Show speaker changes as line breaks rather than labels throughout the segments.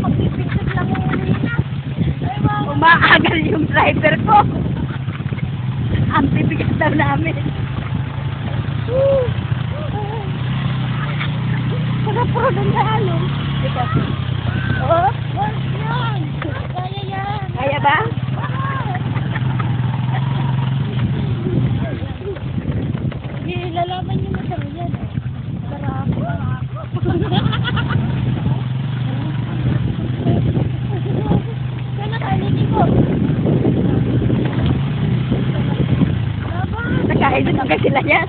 Magpipinsit lang uli na.
Umaagal yung driver ko. Ang bibigat daw namin. Mga puro doon sa halong. Oo.
Yan. Kaya yan.
Kaya ba?
Sige, lalaban niyo na sa'yo yan. Sarap. Sana kainin ko.
Nakain na sila yan.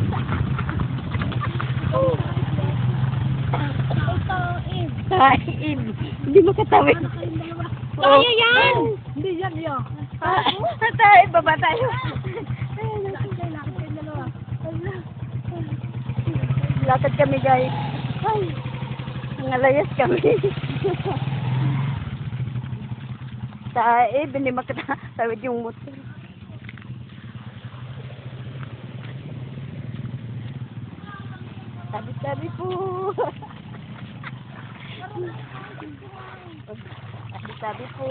Kain. Hindi makatawid.
Kaya yan. Hindi yan yun.
Tayo, baba tayo. Lakad kami guys. Ay, nangalayas kami. Tayo, hindi makatawid yung motor. Sabi-sabi po. Sabi po.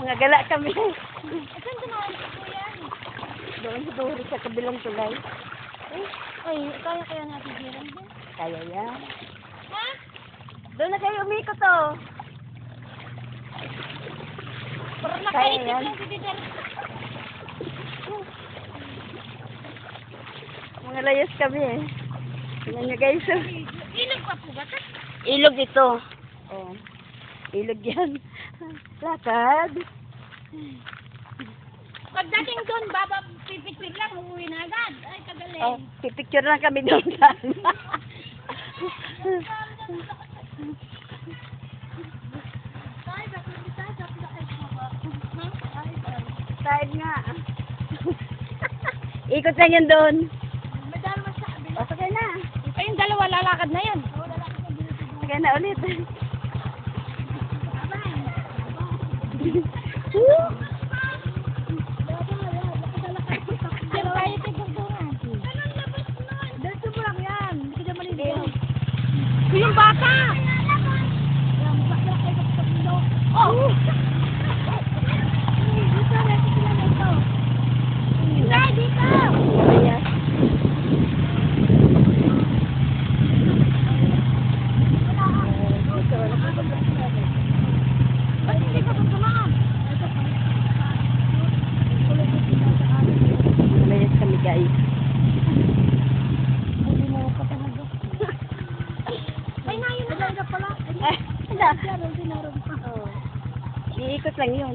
Mga gala kami.
Saan tumahan po yan?
Doon siguro sa kabilang tulay.
Ay, kaya natin hirang din.
Kaya yan.
Ha?
Doon na kayo umikot oh.
Parang
Kaya
nakaisip
yan.
lang si Peter.
Mga layas kami eh. Tingnan nyo guys.
Ilog pa po ba ito?
Ilog ito. Oh. Ilog yan. Lakad.
Pagdating doon, pipicture lang, uuwi na agad. Ay, kagaling.
Oh, pipicture lang kami doon sa side nga. Ikot lang yan doon.
May dalawa sa kabila.
Pasok ka na.
Kayong dalawa, lalakad na yan.
Sige na ulit.
Diyan tayo tigurduran. Anong labas nun? Dito mo lang yan. Hindi ka dyan maliligaw. Yung bata! Oh! Dito, dito sila dito. Hindi, dito!
Ayan.
Ba't hindi ka tutulungan?
Layas kami guys.
Hindi mo pa talaga. Ay, ngayon na talaga pala.
Eh, hala.
Dinaroon pa.
Oh. Iikot lang yun.